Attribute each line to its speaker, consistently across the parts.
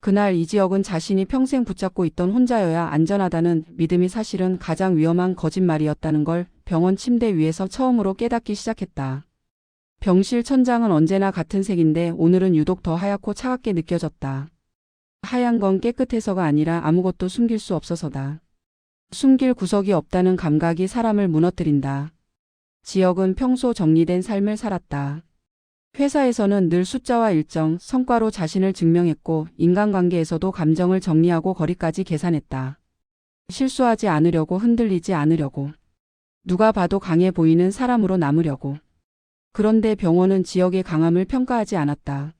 Speaker 1: 그날 이지혁은 자신이 평생 붙잡고 있던 혼자여야 안전하다는 믿음이 사실은 가장 위험한 거짓말이었다는 걸 병원 침대 위에서 처음으로 깨닫기 시작했다. 병실 천장은 언제나 같은 색인데 오늘은 유독 더 하얗고 차갑게 느껴졌다. 하얀 건 깨끗해서가 아니라 아무것도 숨길 수 없어서다. 숨길 구석이 없다는 감각이 사람을 무너뜨린다. 지혁은 평소 정리된 삶을 살았다. 회사에서는 늘 숫자와 일정, 성과로 자신을 증명했고 인간관계에서도 감정을 정리하고 거리까지 계산했다. 실수하지 않으려고, 흔들리지 않으려고. 누가 봐도 강해 보이는 사람으로 남으려고. 그런데 병원은 지혁의 강함을 평가하지 않았다.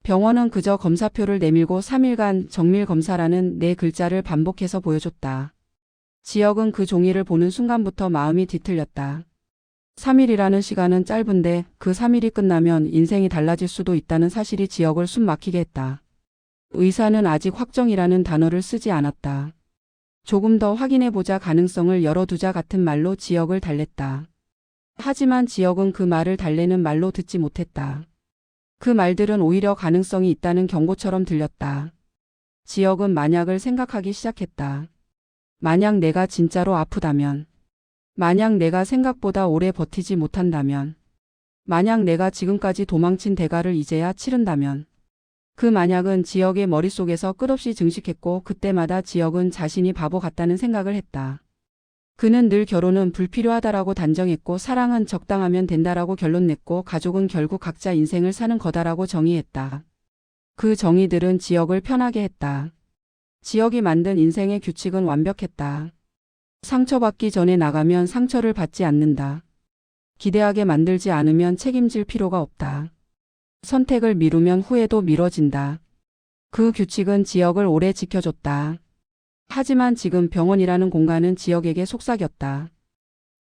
Speaker 1: 병원은 그저 검사표를 내밀고 3일간 정밀검사라는 네 글자를 반복해서 보여줬다. 지혁은 그 종이를 보는 순간부터 마음이 뒤틀렸다. 3일이라는 시간은 짧은데 그 3일이 끝나면 인생이 달라질 수도 있다는 사실이 지혁을 숨 막히게 했다. 의사는 아직 확정이라는 단어를 쓰지 않았다. 조금 더 확인해보자, 가능성을 열어두자 같은 말로 지혁을 달랬다. 하지만 지혁은 그 말을 달래는 말로 듣지 못했다. 그 말들은 오히려 가능성이 있다는 경고처럼 들렸다. 지혁은 만약을 생각하기 시작했다. 만약 내가 진짜로 아프다면, 만약 내가 생각보다 오래 버티지 못한다면, 만약 내가 지금까지 도망친 대가를 이제야 치른다면. 그 만약은 지혁의 머릿속에서 끝없이 증식했고 그때마다 지혁은 자신이 바보 같다는 생각을 했다. 그는 늘 결혼은 불필요하다라고 단정했고 사랑은 적당하면 된다라고 결론냈고 가족은 결국 각자 인생을 사는 거다라고 정의했다. 그 정의들은 지혁을 편하게 했다. 지혁이 만든 인생의 규칙은 완벽했다. 상처받기 전에 나가면 상처를 받지 않는다. 기대하게 만들지 않으면 책임질 필요가 없다. 선택을 미루면 후회도 미뤄진다. 그 규칙은 지혁을 오래 지켜줬다. 하지만 지금 병원이라는 공간은 지혁에게 속삭였다.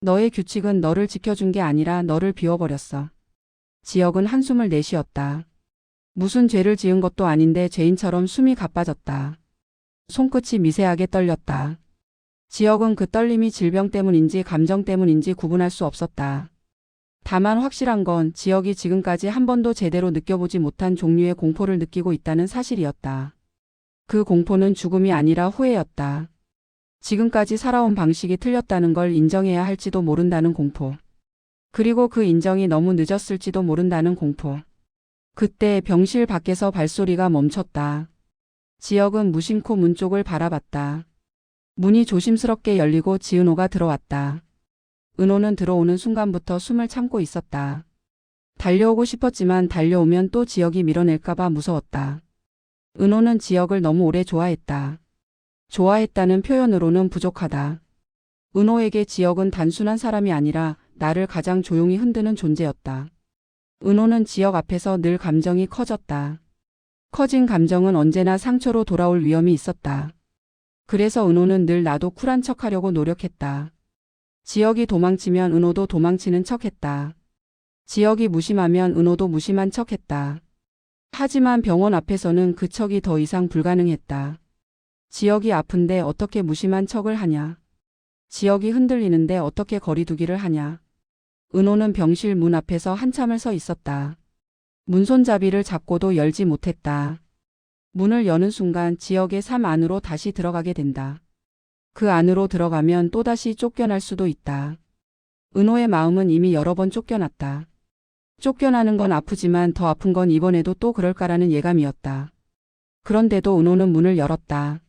Speaker 1: 너의 규칙은 너를 지켜준 게 아니라 너를 비워버렸어. 지혁은 한숨을 내쉬었다. 무슨 죄를 지은 것도 아닌데 죄인처럼 숨이 가빠졌다. 손끝이 미세하게 떨렸다. 지혁은 그 떨림이 질병 때문인지 감정 때문인지 구분할 수 없었다. 다만 확실한 건 지혁이 지금까지 한 번도 제대로 느껴보지 못한 종류의 공포를 느끼고 있다는 사실이었다. 그 공포는 죽음이 아니라 후회였다. 지금까지 살아온 방식이 틀렸다는 걸 인정해야 할지도 모른다는 공포. 그리고 그 인정이 너무 늦었을지도 모른다는 공포. 그때 병실 밖에서 발소리가 멈췄다. 지혁은 무심코 문 쪽을 바라봤다. 문이 조심스럽게 열리고 지은호가 들어왔다. 은호는 들어오는 순간부터 숨을 참고 있었다. 달려오고 싶었지만 달려오면 또 지혁이 밀어낼까봐 무서웠다. 은호는 지혁을 너무 오래 좋아했다. 좋아했다는 표현으로는 부족하다. 은호에게 지혁은 단순한 사람이 아니라 나를 가장 조용히 흔드는 존재였다. 은호는 지혁 앞에서 늘 감정이 커졌다. 커진 감정은 언제나 상처로 돌아올 위험이 있었다. 그래서 은호는 늘 나도 쿨한 척하려고 노력했다. 지혁이 도망치면 은호도 도망치는 척했다. 지혁이 무심하면 은호도 무심한 척했다. 하지만 병원 앞에서는 그 척이 더 이상 불가능했다. 지혁이 아픈데 어떻게 무심한 척을 하냐. 지혁이 흔들리는데 어떻게 거리두기를 하냐. 은호는 병실 문 앞에서 한참을 서 있었다. 문손잡이를 잡고도 열지 못했다. 문을 여는 순간 지혁의 삶 안으로 다시 들어가게 된다. 그 안으로 들어가면 또다시 쫓겨날 수도 있다. 은호의 마음은 이미 여러 번 쫓겨났다. 쫓겨나는 건 아프지만 더 아픈 건 이번에도 또 그럴까라는 예감이었다. 그런데도 은호는 문을 열었다.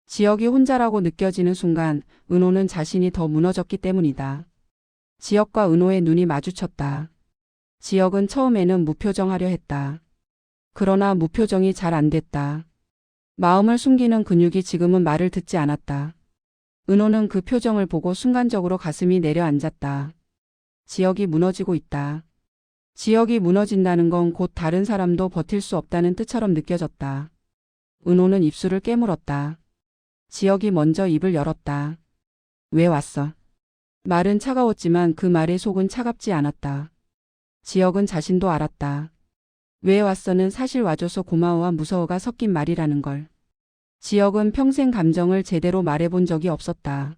Speaker 1: 지혁이 혼자라고 느껴지는 순간 은호는 자신이 더 무너졌기 때문이다. 지혁과 은호의 눈이 마주쳤다. 지혁은 처음에는 무표정하려 했다. 그러나 무표정이 잘 안 됐다. 마음을 숨기는 근육이 지금은 말을 듣지 않았다. 은호는 그 표정을 보고 순간적으로 가슴이 내려앉았다. 지혁이 무너지고 있다. 지혁이 무너진다는 건 곧 다른 사람도 버틸 수 없다는 뜻처럼 느껴졌다. 은호는 입술을 깨물었다. 지혁이 먼저 입을 열었다. 왜 왔어? 말은 차가웠지만 그 말의 속은 차갑지 않았다. 지혁은 자신도 알았다. 왜 왔어는 사실 와줘서 고마워와 무서워가 섞인 말이라는 걸. 지혁은 평생 감정을 제대로 말해본 적이 없었다.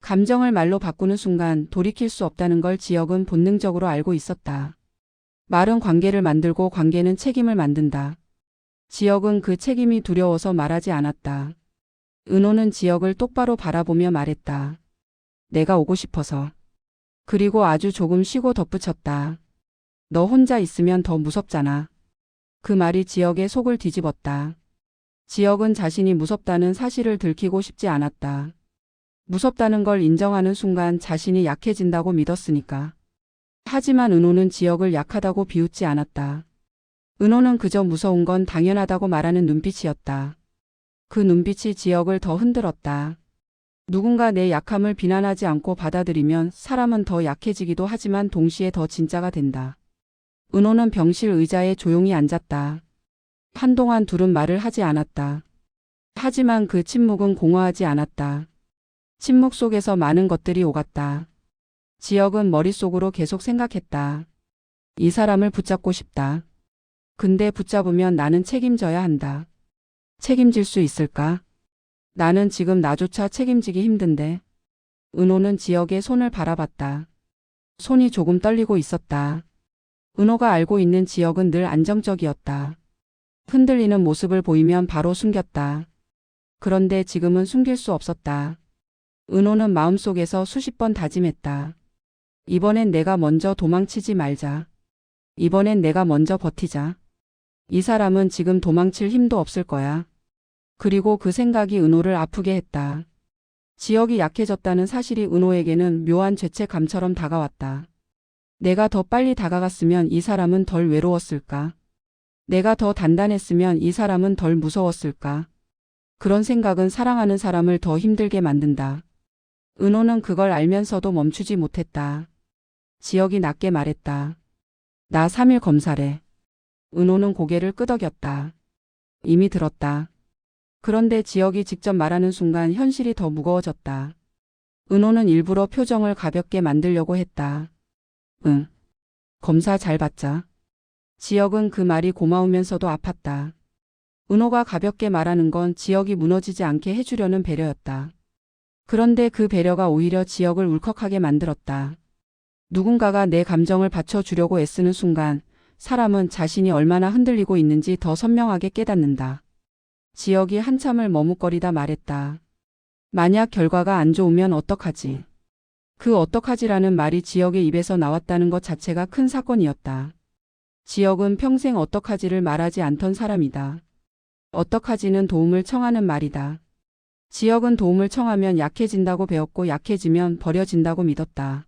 Speaker 1: 감정을 말로 바꾸는 순간 돌이킬 수 없다는 걸 지혁은 본능적으로 알고 있었다. 말은 관계를 만들고 관계는 책임을 만든다. 지혁은 그 책임이 두려워서 말하지 않았다. 은호는 지혁을 똑바로 바라보며 말했다. 내가 오고 싶어서. 그리고 아주 조금 쉬고 덧붙였다. 너 혼자 있으면 더 무섭잖아. 그 말이 지혁의 속을 뒤집었다. 지혁은 자신이 무섭다는 사실을 들키고 싶지 않았다. 무섭다는 걸 인정하는 순간 자신이 약해진다고 믿었으니까. 하지만 은호는 지혁을 약하다고 비웃지 않았다. 은호는 그저 무서운 건 당연하다고 말하는 눈빛이었다. 그 눈빛이 지혁을 더 흔들었다. 누군가 내 약함을 비난하지 않고 받아들이면 사람은 더 약해지기도 하지만 동시에 더 진짜가 된다. 은호는 병실 의자에 조용히 앉았다. 한동안 둘은 말을 하지 않았다. 하지만 그 침묵은 공허하지 않았다. 침묵 속에서 많은 것들이 오갔다. 지혁은 머릿속으로 계속 생각했다. 이 사람을 붙잡고 싶다. 근데 붙잡으면 나는 책임져야 한다. 책임질 수 있을까? 나는 지금 나조차 책임지기 힘든데. 은호는 지혁의 손을 바라봤다. 손이 조금 떨리고 있었다. 은호가 알고 있는 지혁은 늘 안정적이었다. 흔들리는 모습을 보이면 바로 숨겼다. 그런데 지금은 숨길 수 없었다. 은호는 마음속에서 수십 번 다짐했다. 이번엔 내가 먼저 도망치지 말자. 이번엔 내가 먼저 버티자. 이 사람은 지금 도망칠 힘도 없을 거야. 그리고 그 생각이 은호를 아프게 했다. 지혁이 약해졌다는 사실이 은호에게는 묘한 죄책감처럼 다가왔다. 내가 더 빨리 다가갔으면 이 사람은 덜 외로웠을까? 내가 더 단단했으면 이 사람은 덜 무서웠을까? 그런 생각은 사랑하는 사람을 더 힘들게 만든다. 은호는 그걸 알면서도 멈추지 못했다. 지혁이 낮게 말했다. 나 3일 검사래. 은호는 고개를 끄덕였다. 이미 들었다. 그런데 지혁이 직접 말하는 순간 현실이 더 무거워졌다. 은호는 일부러 표정을 가볍게 만들려고 했다. 응. 검사 잘 받자. 지혁은 그 말이 고마우면서도 아팠다. 은호가 가볍게 말하는 건 지혁이 무너지지 않게 해주려는 배려였다. 그런데 그 배려가 오히려 지혁을 울컥하게 만들었다. 누군가가 내 감정을 받쳐주려고 애쓰는 순간 사람은 자신이 얼마나 흔들리고 있는지 더 선명하게 깨닫는다. 지혁이 한참을 머뭇거리다 말했다. 만약 결과가 안 좋으면 어떡하지? 그 어떡하지라는 말이 지혁의 입에서 나왔다는 것 자체가 큰 사건이었다. 지혁은 평생 어떡하지를 말하지 않던 사람이다. 어떡하지는 도움을 청하는 말이다. 지혁은 도움을 청하면 약해진다고 배웠고 약해지면 버려진다고 믿었다.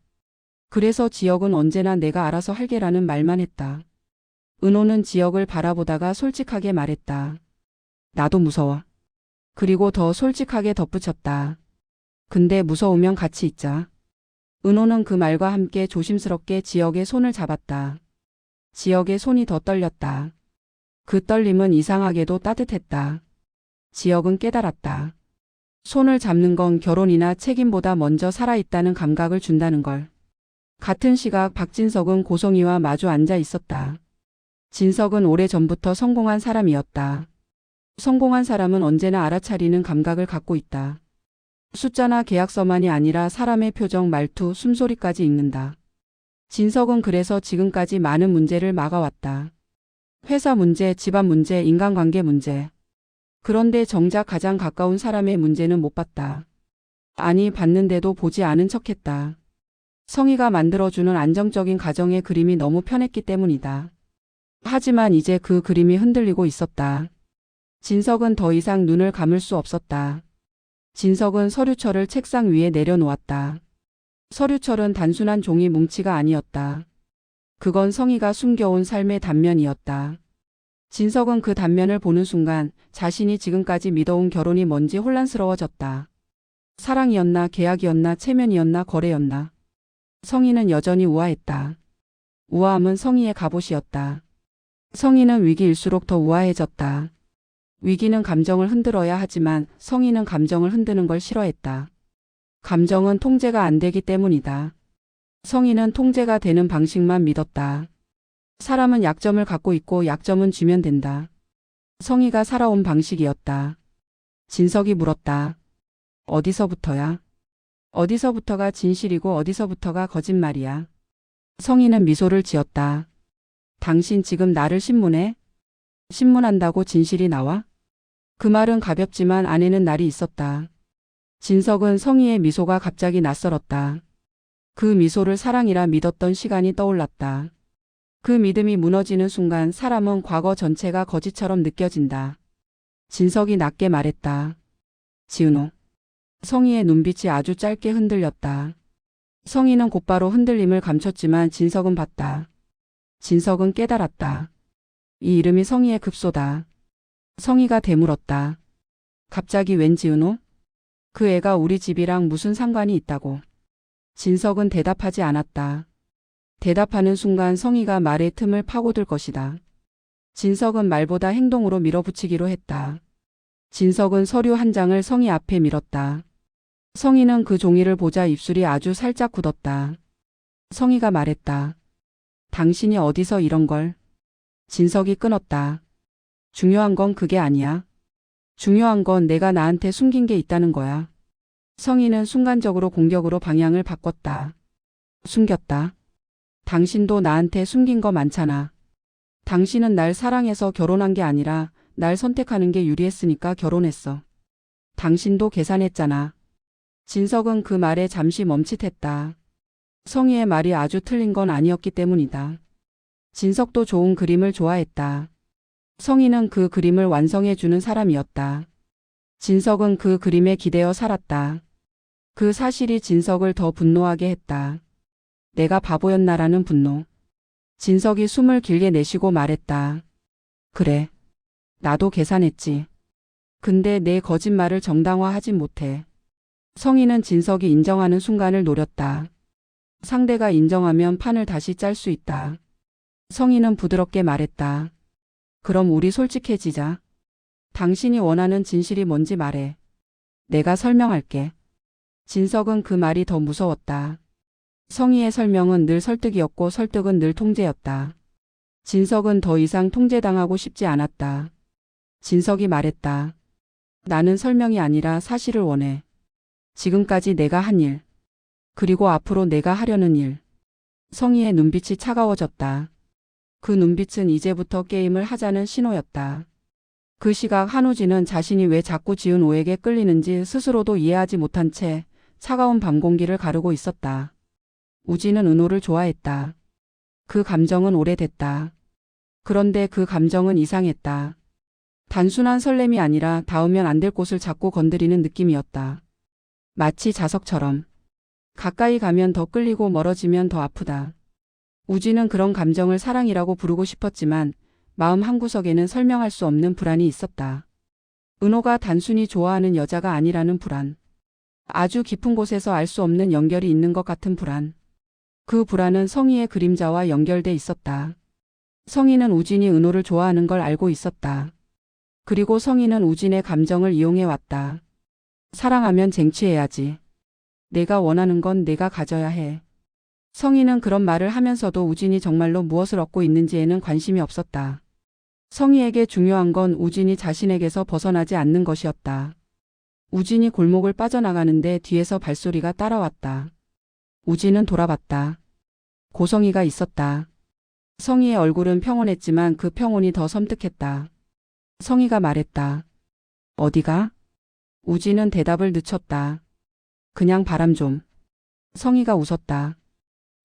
Speaker 1: 그래서 지혁은 언제나 내가 알아서 할게라는 말만 했다. 은호는 지혁을 바라보다가 솔직하게 말했다. 나도 무서워. 그리고 더 솔직하게 덧붙였다. 근데 무서우면 같이 있자. 은호는 그 말과 함께 조심스럽게 지혁의 손을 잡았다. 지혁의 손이 더 떨렸다. 그 떨림은 이상하게도 따뜻했다. 지혁은 깨달았다. 손을 잡는 건 결혼이나 책임보다 먼저 살아있다는 감각을 준다는 걸. 같은 시각 박진석은 고성이와 마주 앉아 있었다. 진석은 오래전부터 성공한 사람이었다. 성공한 사람은 언제나 알아차리는 감각을 갖고 있다. 숫자나 계약서만이 아니라 사람의 표정, 말투, 숨소리까지 읽는다. 진석은 그래서 지금까지 많은 문제를 막아왔다. 회사 문제, 집안 문제, 인간관계 문제. 그런데 정작 가장 가까운 사람의 문제는 못 봤다. 아니, 봤는데도 보지 않은 척했다. 성희가 만들어주는 안정적인 가정의 그림이 너무 편했기 때문이다. 하지만 이제 그 그림이 흔들리고 있었다. 진석은 더 이상 눈을 감을 수 없었다. 진석은 서류철을 책상 위에 내려놓았다. 서류철은 단순한 종이 뭉치가 아니었다. 그건 성희가 숨겨온 삶의 단면이었다. 진석은 그 단면을 보는 순간 자신이 지금까지 믿어온 결혼이 뭔지 혼란스러워졌다. 사랑이었나, 계약이었나, 체면이었나, 거래였나. 성희는 여전히 우아했다. 우아함은 성희의 갑옷이었다. 성희는 위기일수록 더 우아해졌다. 위기는 감정을 흔들어야 하지만 성희는 감정을 흔드는 걸 싫어했다. 감정은 통제가 안 되기 때문이다. 성희는 통제가 되는 방식만 믿었다. 사람은 약점을 갖고 있고 약점은 쥐면 된다. 성희가 살아온 방식이었다. 진석이 물었다. 어디서부터야? 어디서부터가 진실이고 어디서부터가 거짓말이야? 성희는 미소를 지었다. 당신 지금 나를 신문해? 신문한다고 진실이 나와? 그 말은 가볍지만 안에는 날이 있었다. 진석은 성희의 미소가 갑자기 낯설었다. 그 미소를 사랑이라 믿었던 시간이 떠올랐다. 그 믿음이 무너지는 순간 사람은 과거 전체가 거짓처럼 느껴진다. 진석이 낮게 말했다. 지은호. 성희의 눈빛이 아주 짧게 흔들렸다. 성희는 곧바로 흔들림을 감췄지만 진석은 봤다. 진석은 깨달았다. 이 이름이 성희의 급소다. 성희가 되물었다. 갑자기 웬 지은호? 그 애가 우리 집이랑 무슨 상관이 있다고. 진석은 대답하지 않았다. 대답하는 순간 성희가 말의 틈을 파고들 것이다. 진석은 말보다 행동으로 밀어붙이기로 했다. 진석은 서류 한 장을 성희 앞에 밀었다. 성희는 그 종이를 보자 입술이 아주 살짝 굳었다. 성희가 말했다. 당신이 어디서 이런 걸? 진석이 끊었다. 중요한 건 그게 아니야. 중요한 건 내가 나한테 숨긴 게 있다는 거야. 성희는 순간적으로 공격으로 방향을 바꿨다. 숨겼다. 당신도 나한테 숨긴 거 많잖아. 당신은 날 사랑해서 결혼한 게 아니라 날 선택하는 게 유리했으니까 결혼했어. 당신도 계산했잖아. 진석은 그 말에 잠시 멈칫했다. 성희의 말이 아주 틀린 건 아니었기 때문이다. 진석도 좋은 그림을 좋아했다. 성희는 그 그림을 완성해주는 사람이었다. 진석은 그 그림에 기대어 살았다. 그 사실이 진석을 더 분노하게 했다. 내가 바보였나라는 분노. 진석이 숨을 길게 내쉬고 말했다. 그래. 나도 계산했지. 근데 내 거짓말을 정당화하진 못해. 성희는 진석이 인정하는 순간을 노렸다. 상대가 인정하면 판을 다시 짤 수 있다. 성희는 부드럽게 말했다. 그럼 우리 솔직해지자. 당신이 원하는 진실이 뭔지 말해. 내가 설명할게. 진석은 그 말이 더 무서웠다. 성희의 설명은 늘 설득이었고 설득은 늘 통제였다. 진석은 더 이상 통제당하고 싶지 않았다. 진석이 말했다. 나는 설명이 아니라 사실을 원해. 지금까지 내가 한 일. 그리고 앞으로 내가 하려는 일. 성희의 눈빛이 차가워졌다. 그 눈빛은 이제부터 게임을 하자는 신호였다. 그 시각 한우진은 자신이 왜 자꾸 지은호에게 끌리는지 스스로도 이해하지 못한 채 차가운 밤 공기를 가르고 있었다. 우진은 은호를 좋아했다. 그 감정은 오래됐다. 그런데 그 감정은 이상했다. 단순한 설렘이 아니라 닿으면 안 될 곳을 자꾸 건드리는 느낌이었다. 마치 자석처럼. 가까이 가면 더 끌리고 멀어지면 더 아프다. 우진은 그런 감정을 사랑이라고 부르고 싶었지만 마음 한구석에는 설명할 수 없는 불안이 있었다. 은호가 단순히 좋아하는 여자가 아니라는 불안. 아주 깊은 곳에서 알 수 없는 연결이 있는 것 같은 불안. 그 불안은 성희의 그림자와 연결돼 있었다. 성희는 우진이 은호를 좋아하는 걸 알고 있었다. 그리고 성희는 우진의 감정을 이용해 왔다. 사랑하면 쟁취해야지. 내가 원하는 건 내가 가져야 해. 성희는 그런 말을 하면서도 우진이 정말로 무엇을 얻고 있는지에는 관심이 없었다. 성희에게 중요한 건 우진이 자신에게서 벗어나지 않는 것이었다. 우진이 골목을 빠져나가는데 뒤에서 발소리가 따라왔다. 우진은 돌아봤다. 고성희가 있었다. 성희의 얼굴은 평온했지만 그 평온이 더 섬뜩했다. 성희가 말했다. 어디가? 우진은 대답을 늦췄다. 그냥 바람 좀. 성희가 웃었다.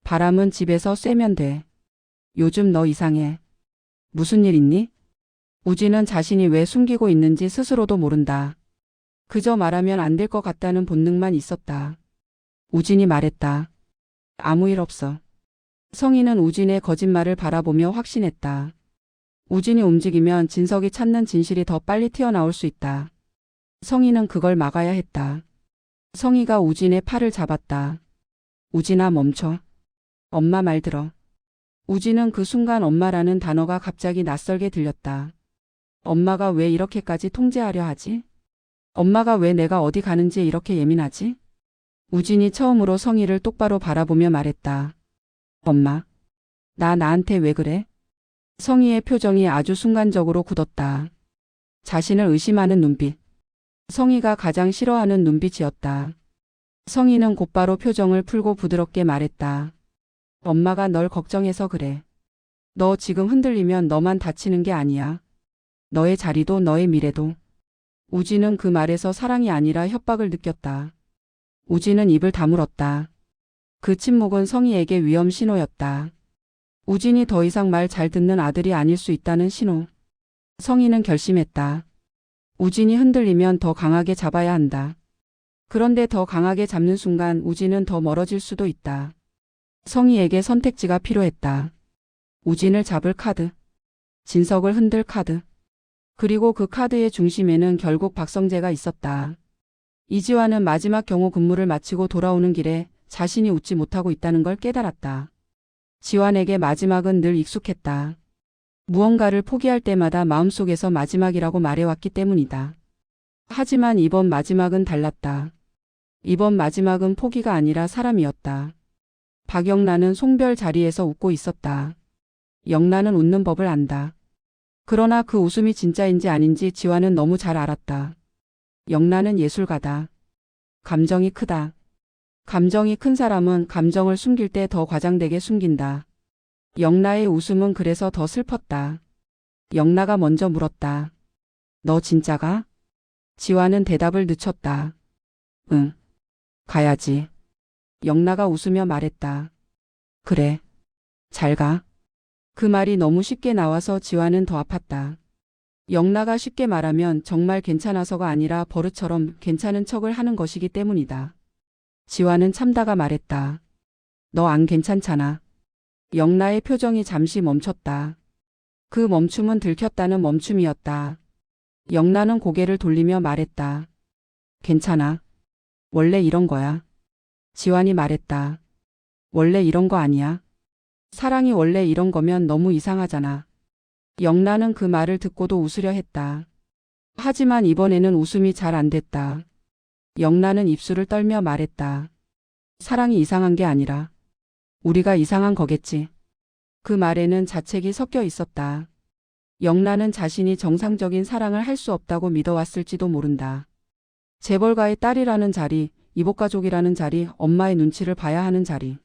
Speaker 1: 바람은 집에서 쐬면 돼. 요즘 너 이상해. 무슨 일 있니? 우진은 자신이 왜 숨기고 있는지 스스로도 모른다. 그저 말하면 안 될 것 같다는 본능만 있었다. 우진이 말했다. 아무 일 없어. 성희는 우진의 거짓말을 바라보며 확신했다. 우진이 움직이면 진석이 찾는 진실이 더 빨리 튀어나올 수 있다. 성희는 그걸 막아야 했다. 성희가 우진의 팔을 잡았다. 우진아 멈춰. 엄마 말 들어. 우진은 그 순간 엄마라는 단어가 갑자기 낯설게 들렸다. 엄마가 왜 이렇게까지 통제하려 하지? 엄마가 왜 내가 어디 가는지에 이렇게 예민하지? 우진이 처음으로 성희를 똑바로 바라보며 말했다. 엄마, 나한테 왜 그래? 성희의 표정이 아주 순간적으로 굳었다. 자신을 의심하는 눈빛. 성희가 가장 싫어하는 눈빛이었다. 성희는 곧바로 표정을 풀고 부드럽게 말했다. 엄마가 널 걱정해서 그래. 너 지금 흔들리면 너만 다치는 게 아니야. 너의 자리도 너의 미래도. 우진은 그 말에서 사랑이 아니라 협박을 느꼈다. 우진은 입을 다물었다. 그 침묵은 성희에게 위험 신호였다. 우진이 더 이상 말 잘 듣는 아들이 아닐 수 있다는 신호. 성희는 결심했다. 우진이 흔들리면 더 강하게 잡아야 한다. 그런데 더 강하게 잡는 순간 우진은 더 멀어질 수도 있다. 성희에게 선택지가 필요했다. 우진을 잡을 카드. 진석을 흔들 카드. 그리고 그 카드의 중심에는 결국 박성재가 있었다. 이지환은 마지막 경호 근무를 마치고 돌아오는 길에 자신이 웃지 못하고 있다는 걸 깨달았다. 지환에게 마지막은 늘 익숙했다. 무언가를 포기할 때마다 마음속에서 마지막이라고 말해왔기 때문이다. 하지만 이번 마지막은 달랐다. 이번 마지막은 포기가 아니라 사람이었다. 박영란은 송별 자리에서 웃고 있었다. 영란은 웃는 법을 안다. 그러나 그 웃음이 진짜인지 아닌지 지환은 너무 잘 알았다. 영란은 예술가다. 감정이 크다. 감정이 큰 사람은 감정을 숨길 때 더 과장되게 숨긴다. 영라의 웃음은 그래서 더 슬펐다. 영라가 먼저 물었다. 너 진짜 가? 지환은 대답을 늦췄다. 응. 가야지. 영라가 웃으며 말했다. 그래. 잘 가. 그 말이 너무 쉽게 나와서 지환은 더 아팠다. 영라가 쉽게 말하면 정말 괜찮아서가 아니라 버릇처럼 괜찮은 척을 하는 것이기 때문이다. 지환은 참다가 말했다. 너 안 괜찮잖아. 영라의 표정이 잠시 멈췄다. 그 멈춤은 들켰다는 멈춤이었다. 영라는 고개를 돌리며 말했다. 괜찮아. 원래 이런 거야. 지환이 말했다. 원래 이런 거 아니야. 사랑이 원래 이런 거면 너무 이상하잖아. 영라는 그 말을 듣고도 웃으려 했다. 하지만 이번에는 웃음이 잘 안 됐다. 영라는 입술을 떨며 말했다. 사랑이 이상한 게 아니라 우리가 이상한 거겠지. 그 말에는 자책이 섞여 있었다. 영라는 자신이 정상적인 사랑을 할 수 없다고 믿어왔을지도 모른다. 재벌가의 딸이라는 자리, 이복가족이라는 자리, 엄마의 눈치를 봐야 하는 자리.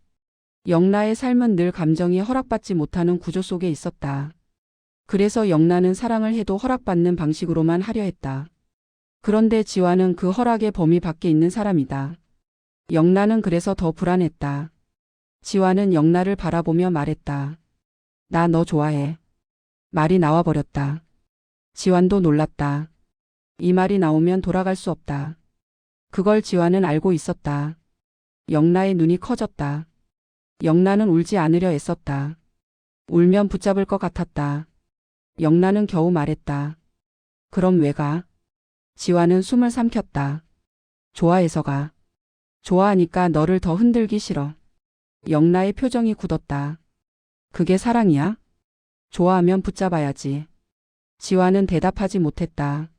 Speaker 1: 영라의 삶은 늘 감정이 허락받지 못하는 구조 속에 있었다. 그래서 영라는 사랑을 해도 허락받는 방식으로만 하려 했다. 그런데 지환은 그 허락의 범위 밖에 있는 사람이다. 영라는 그래서 더 불안했다. 지환은 영라를 바라보며 말했다. 나 너 좋아해. 말이 나와버렸다. 지환도 놀랐다. 이 말이 나오면 돌아갈 수 없다. 그걸 지환은 알고 있었다. 영라의 눈이 커졌다. 영라는 울지 않으려 애썼다. 울면 붙잡을 것 같았다. 영라는 겨우 말했다. 그럼 왜 가? 지환은 숨을 삼켰다. 좋아해서 가. 좋아하니까 너를 더 흔들기 싫어. 영라의 표정이 굳었다. 그게 사랑이야? 좋아하면 붙잡아야지. 지환은 대답하지 못했다.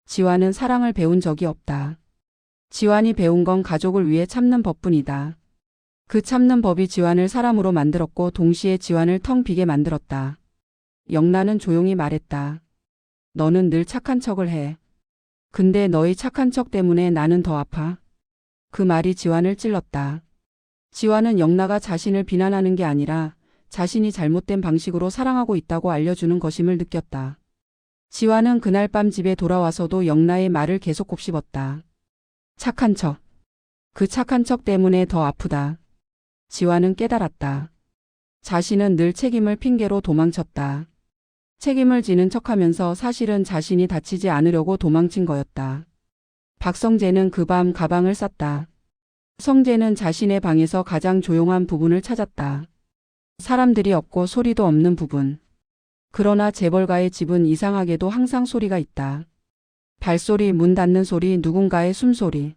Speaker 1: 지환은 사랑을 배운 적이 없다. 지환이 배운 건 가족을 위해 참는 법뿐이다. 그 참는 법이 지환을 사람으로 만들었고 동시에 지환을 텅 비게 만들었다. 영라는 조용히 말했다. 너는 늘 착한 척을 해. 근데 너의 착한 척 때문에 나는 더 아파. 그 말이 지환을 찔렀다. 지환은 영라가 자신을 비난하는 게 아니라 자신이 잘못된 방식으로 사랑하고 있다고 알려주는 것임을 느꼈다. 지환은 그날 밤 집에 돌아와서도 영라의 말을 계속 곱씹었다. 착한 척. 그 착한 척 때문에 더 아프다. 지환은 깨달았다. 자신은 늘 책임을 핑계로 도망쳤다. 책임을 지는 척하면서 사실은 자신이 다치지 않으려고 도망친 거였다. 박성재는 그 밤 가방을 쌌다. 성재는 자신의 방에서 가장 조용한 부분을 찾았다. 사람들이 없고 소리도 없는 부분. 그러나 재벌가의 집은 이상하게도 항상 소리가 있다. 발소리, 문 닫는 소리, 누군가의 숨소리.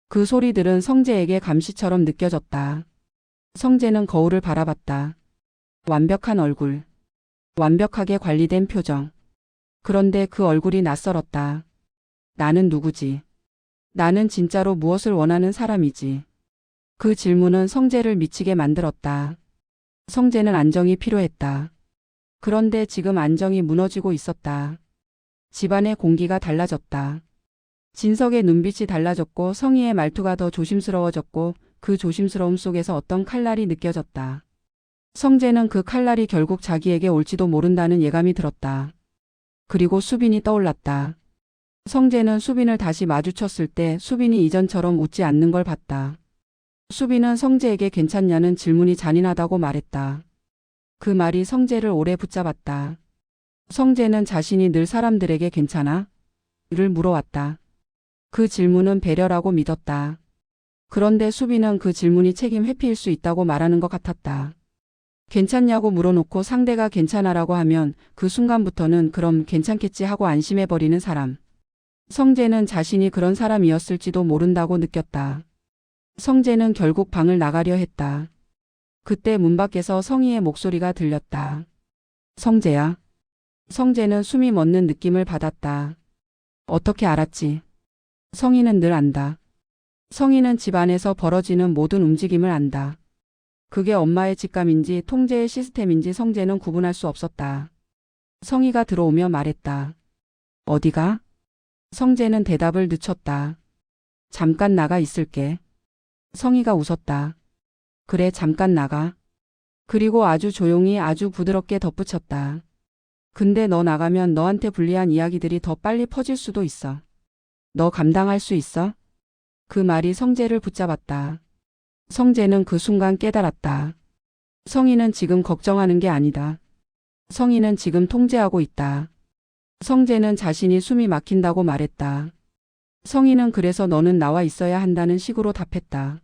Speaker 1: 그 소리들은 성재에게 감시처럼 느껴졌다. 성재는 거울을 바라봤다. 완벽한 얼굴. 완벽하게 관리된 표정. 그런데 그 얼굴이 낯설었다. 나는 누구지? 나는 진짜로 무엇을 원하는 사람이지? 그 질문은 성재를 미치게 만들었다. 성재는 안정이 필요했다. 그런데 지금 안정이 무너지고 있었다. 집안의 공기가 달라졌다. 진석의 눈빛이 달라졌고 성희의 말투가 더 조심스러워졌고 그 조심스러움 속에서 어떤 칼날이 느껴졌다. 성재는 그 칼날이 결국 자기에게 올지도 모른다는 예감이 들었다. 그리고 수빈이 떠올랐다. 성재는 수빈을 다시 마주쳤을 때 수빈이 이전처럼 웃지 않는 걸 봤다. 수빈은 성재에게 괜찮냐는 질문이 잔인하다고 말했다. 그 말이 성재를 오래 붙잡았다. 성재는 자신이 늘 사람들에게 괜찮아? 를 물어왔다. 그 질문은 배려라고 믿었다. 그런데 수빈은 그 질문이 책임 회피일 수 있다고 말하는 것 같았다. 괜찮냐고 물어놓고 상대가 괜찮아라고 하면 그 순간부터는 그럼 괜찮겠지 하고 안심해버리는 사람. 성재는 자신이 그런 사람이었을지도 모른다고 느꼈다. 성재는 결국 방을 나가려 했다. 그때 문 밖에서 성희의 목소리가 들렸다. 성재야. 성재는 숨이 멎는 느낌을 받았다. 어떻게 알았지? 성희는 늘 안다. 성희는 집 안에서 벌어지는 모든 움직임을 안다. 그게 엄마의 직감인지 통제의 시스템인지 성재는 구분할 수 없었다. 성희가 들어오며 말했다. 어디가? 성재는 대답을 늦췄다. 잠깐 나가 있을게. 성희가 웃었다. 그래, 잠깐 나가. 그리고 아주 조용히 아주 부드럽게 덧붙였다. 근데 너 나가면 너한테 불리한 이야기들이 더 빨리 퍼질 수도 있어. 너 감당할 수 있어? 그 말이 성재를 붙잡았다. 성재는 그 순간 깨달았다. 성희는 지금 걱정하는 게 아니다. 성희는 지금 통제하고 있다. 성재는 자신이 숨이 막힌다고 말했다. 성희는 그래서 너는 나와 있어야 한다는 식으로 답했다.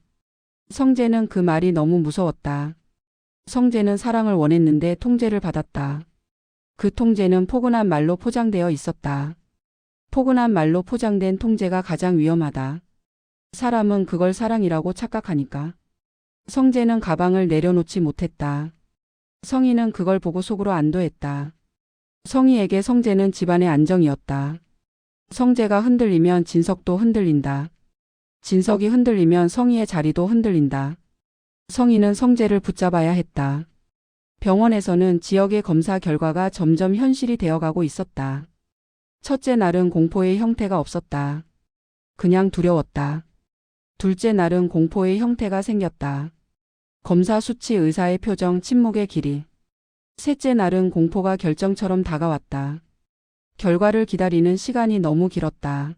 Speaker 1: 성재는 그 말이 너무 무서웠다. 성재는 사랑을 원했는데 통제를 받았다. 그 통제는 포근한 말로 포장되어 있었다. 포근한 말로 포장된 통제가 가장 위험하다. 사람은 그걸 사랑이라고 착각하니까. 성재는 가방을 내려놓지 못했다. 성희는 그걸 보고 속으로 안도했다. 성희에게 성재는 집안의 안정이었다. 성재가 흔들리면 진석도 흔들린다. 진석이 흔들리면 성희의 자리도 흔들린다. 성희는 성재를 붙잡아야 했다. 병원에서는 지역의 검사 결과가 점점 현실이 되어가고 있었다. 첫째 날은 공포의 형태가 없었다. 그냥 두려웠다. 둘째 날은 공포의 형태가 생겼다. 검사 수치, 의사의 표정, 침묵의 길이. 셋째 날은 공포가 결정처럼 다가왔다. 결과를 기다리는 시간이 너무 길었다.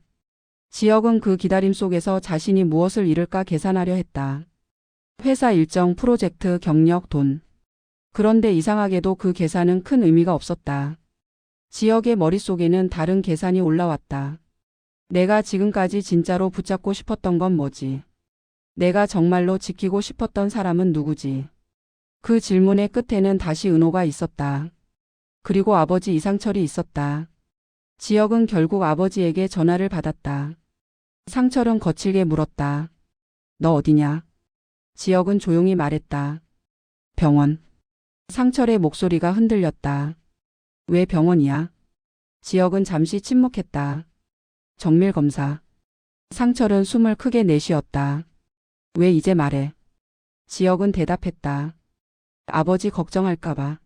Speaker 1: 지역은 그 기다림 속에서 자신이 무엇을 잃을까 계산하려 했다. 회사 일정, 프로젝트, 경력, 돈. 그런데 이상하게도 그 계산은 큰 의미가 없었다. 지역의 머릿속에는 다른 계산이 올라왔다. 내가 지금까지 진짜로 붙잡고 싶었던 건 뭐지? 내가 정말로 지키고 싶었던 사람은 누구지? 그 질문의 끝에는 다시 은호가 있었다. 그리고 아버지 이상철이 있었다. 지역은 결국 아버지에게 전화를 받았다. 상철은 거칠게 물었다. 너 어디냐? 지역은 조용히 말했다. 병원. 상철의 목소리가 흔들렸다. 왜 병원이야? 지역은 잠시 침묵했다. 정밀 검사. 상철은 숨을 크게 내쉬었다. 왜 이제 말해? 지역은 대답했다. 아버지 걱정할까봐.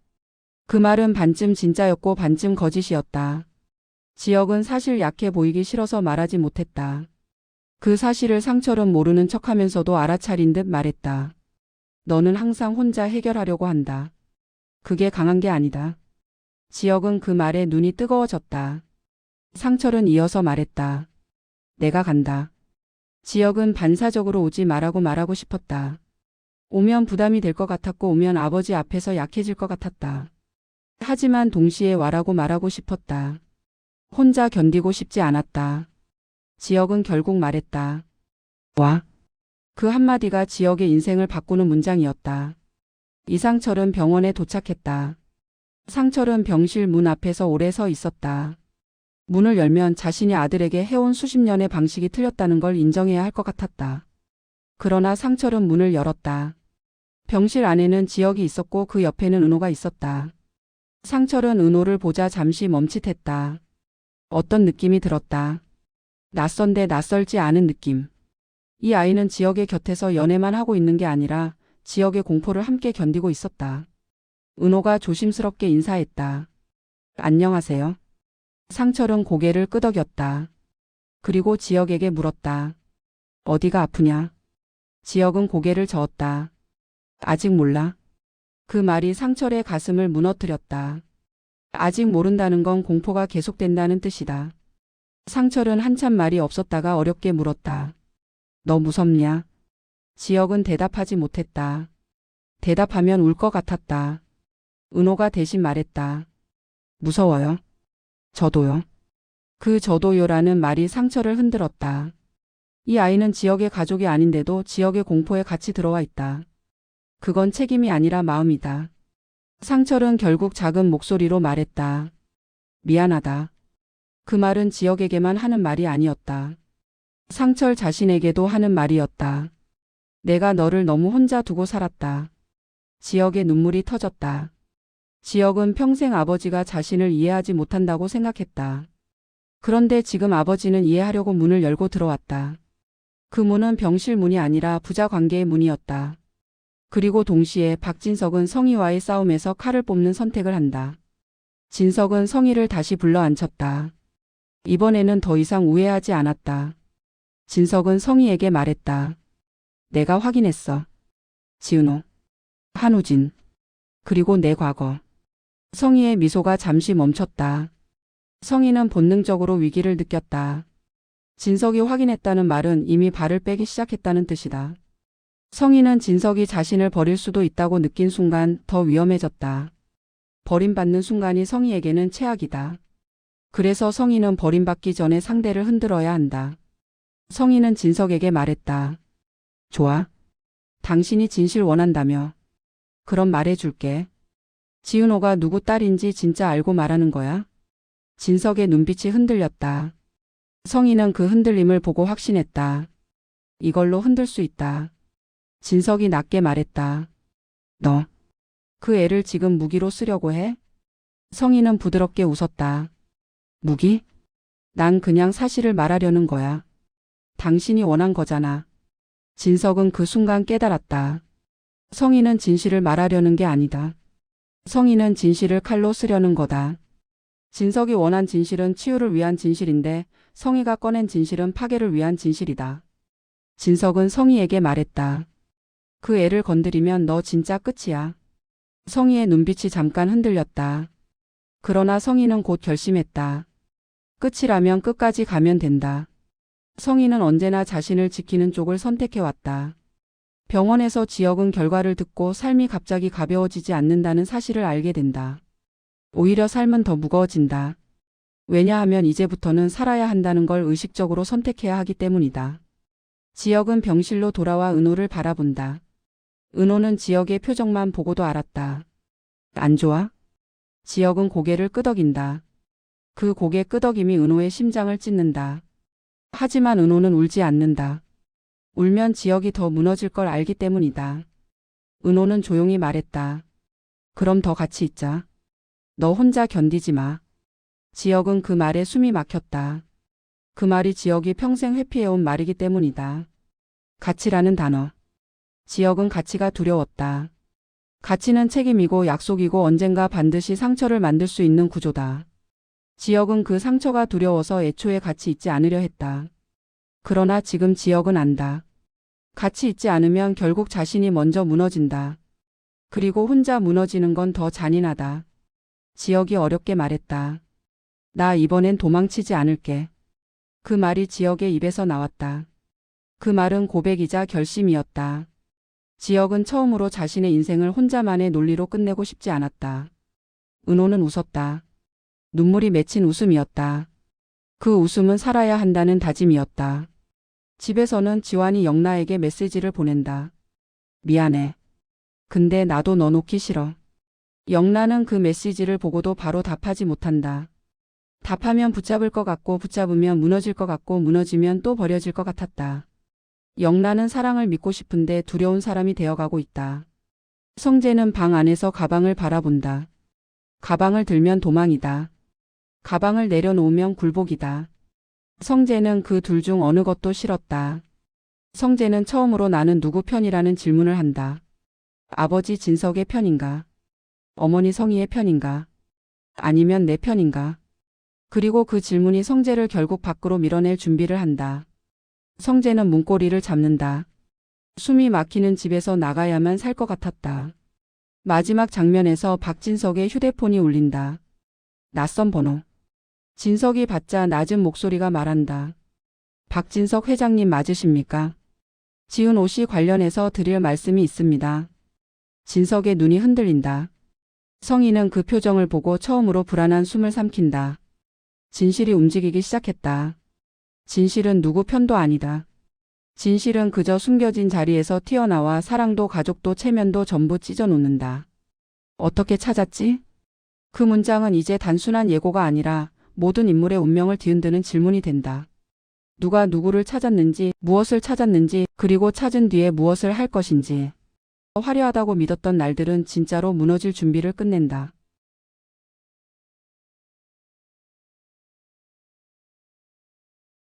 Speaker 1: 그 말은 반쯤 진짜였고 반쯤 거짓이었다. 지역은 사실 약해 보이기 싫어서 말하지 못했다. 그 사실을 상철은 모르는 척하면서도 알아차린 듯 말했다. 너는 항상 혼자 해결하려고 한다. 그게 강한 게 아니다. 지역은 그 말에 눈이 뜨거워졌다. 상철은 이어서 말했다. 내가 간다. 지역은 반사적으로 오지 말하고 싶었다. 오면 부담이 될 것 같았고 오면 아버지 앞에서 약해질 것 같았다. 하지만 동시에 와라고 말하고 싶었다. 혼자 견디고 싶지 않았다. 지역은 결국 말했다. 와. 그 한마디가 지역의 인생을 바꾸는 문장이었다. 이상철은 병원에 도착했다. 상철은 병실 문 앞에서 오래 서 있었다. 문을 열면 자신이 아들에게 해온 수십 년의 방식이 틀렸다는 걸 인정해야 할 것 같았다. 그러나 상철은 문을 열었다. 병실 안에는 지역이 있었고 그 옆에는 은호가 있었다. 상철은 은호를 보자 잠시 멈칫했다. 어떤 느낌이 들었다. 낯선데 낯설지 않은 느낌. 이 아이는 지역의 곁에서 연애만 하고 있는 게 아니라 지역의 공포를 함께 견디고 있었다. 은호가 조심스럽게 인사했다. 안녕하세요. 상철은 고개를 끄덕였다. 그리고 지역에게 물었다. 어디가 아프냐? 지역은 고개를 저었다. 아직 몰라. 그 말이 상철의 가슴을 무너뜨렸다. 아직 모른다는 건 공포가 계속된다는 뜻이다. 상철은 한참 말이 없었다가 어렵게 물었다. 너 무섭냐? 지혁은 대답하지 못했다. 대답하면 울 것 같았다. 은호가 대신 말했다. 무서워요. 저도요. 그 저도요라는 말이 상철을 흔들었다. 이 아이는 지혁의 가족이 아닌데도 지혁의 공포에 같이 들어와 있다. 그건 책임이 아니라 마음이다. 상철은 결국 작은 목소리로 말했다. 미안하다. 그 말은 지혁에게만 하는 말이 아니었다. 상철 자신에게도 하는 말이었다. 내가 너를 너무 혼자 두고 살았다. 지혁의 눈물이 터졌다. 지혁은 평생 아버지가 자신을 이해하지 못한다고 생각했다. 그런데 지금 아버지는 이해하려고 문을 열고 들어왔다. 그 문은 병실 문이 아니라 부자 관계의 문이었다. 그리고 동시에 박진석은 성희와의 싸움에서 칼을 뽑는 선택을 한다. 진석은 성희를 다시 불러 앉혔다. 이번에는 더 이상 우회하지 않았다. 진석은 성희에게 말했다. 내가 확인했어. 지은호, 한우진, 그리고 내 과거. 성희의 미소가 잠시 멈췄다. 성희는 본능적으로 위기를 느꼈다. 진석이 확인했다는 말은 이미 발을 빼기 시작했다는 뜻이다. 성희는 진석이 자신을 버릴 수도 있다고 느낀 순간 더 위험해졌다. 버림받는 순간이 성희에게는 최악이다. 그래서 성희는 버림받기 전에 상대를 흔들어야 한다. 성희는 진석에게 말했다. 좋아. 당신이 진실 원한다며. 그럼 말해줄게. 지은호가 누구 딸인지 진짜 알고 말하는 거야? 진석의 눈빛이 흔들렸다. 성희는 그 흔들림을 보고 확신했다. 이걸로 흔들 수 있다. 진석이 낮게 말했다. 너, 그 애를 지금 무기로 쓰려고 해? 성희는 부드럽게 웃었다. 무기? 난 그냥 사실을 말하려는 거야. 당신이 원한 거잖아. 진석은 그 순간 깨달았다. 성희는 진실을 말하려는 게 아니다. 성희는 진실을 칼로 쓰려는 거다. 진석이 원한 진실은 치유를 위한 진실인데 성희가 꺼낸 진실은 파괴를 위한 진실이다. 진석은 성희에게 말했다. 그 애를 건드리면 너 진짜 끝이야. 성희의 눈빛이 잠깐 흔들렸다. 그러나 성희는 곧 결심했다. 끝이라면 끝까지 가면 된다. 성희는 언제나 자신을 지키는 쪽을 선택해왔다. 병원에서 지혁은 결과를 듣고 삶이 갑자기 가벼워지지 않는다는 사실을 알게 된다. 오히려 삶은 더 무거워진다. 왜냐하면 이제부터는 살아야 한다는 걸 의식적으로 선택해야 하기 때문이다. 지혁은 병실로 돌아와 은호를 바라본다. 은호는 지혁의 표정만 보고도 알았다. 안 좋아? 지혁은 고개를 끄덕인다. 그 고개 끄덕임이 은호의 심장을 찢는다. 하지만 은호는 울지 않는다. 울면 지혁이 더 무너질 걸 알기 때문이다. 은호는 조용히 말했다. 그럼 더 같이 있자. 너 혼자 견디지 마. 지혁은 그 말에 숨이 막혔다. 그 말이 지혁이 평생 회피해온 말이기 때문이다. 가치라는 단어. 지혁은 가치가 두려웠다. 가치는 책임이고 약속이고 언젠가 반드시 상처를 만들 수 있는 구조다. 지혁은 그 상처가 두려워서 애초에 같이 있지 않으려 했다. 그러나 지금 지혁은 안다. 같이 있지 않으면 결국 자신이 먼저 무너진다. 그리고 혼자 무너지는 건 더 잔인하다. 지혁이 어렵게 말했다. 나 이번엔 도망치지 않을게. 그 말이 지혁의 입에서 나왔다. 그 말은 고백이자 결심이었다. 지혁은 처음으로 자신의 인생을 혼자만의 논리로 끝내고 싶지 않았다. 은호는 웃었다. 눈물이 맺힌 웃음이었다. 그 웃음은 살아야 한다는 다짐이었다. 집에서는 지환이 영나에게 메시지를 보낸다. 미안해. 근데 나도 너 놓기 싫어. 영나는 그 메시지를 보고도 바로 답하지 못한다. 답하면 붙잡을 것 같고 붙잡으면 무너질 것 같고 무너지면 또 버려질 것 같았다. 영나는 사랑을 믿고 싶은데 두려운 사람이 되어가고 있다. 성재는 방 안에서 가방을 바라본다. 가방을 들면 도망이다. 가방을 내려놓으면 굴복이다. 성재는 그 둘 중 어느 것도 싫었다. 성재는 처음으로 나는 누구 편이라는 질문을 한다. 아버지 진석의 편인가? 어머니 성희의 편인가? 아니면 내 편인가? 그리고 그 질문이 성재를 결국 밖으로 밀어낼 준비를 한다. 성재는 문고리를 잡는다. 숨이 막히는 집에서 나가야만 살 것 같았다. 마지막 장면에서 박진석의 휴대폰이 울린다. 낯선 번호. 진석이 받자 낮은 목소리가 말한다. 박진석 회장님 맞으십니까? 지은 옷이 관련해서 드릴 말씀이 있습니다. 진석의 눈이 흔들린다. 성희는 그 표정을 보고 처음으로 불안한 숨을 삼킨다. 진실이 움직이기 시작했다. 진실은 누구 편도 아니다. 진실은 그저 숨겨진 자리에서 튀어나와 사랑도 가족도 체면도 전부 찢어놓는다. 어떻게 찾았지? 그 문장은 이제 단순한 예고가 아니라 모든 인물의 운명을 뒤흔드는 질문이 된다. 누가 누구를 찾았는지, 무엇을 찾았는지, 그리고 찾은 뒤에 무엇을 할 것인지. 화려하다고 믿었던 날들은 진짜로 무너질 준비를 끝낸다.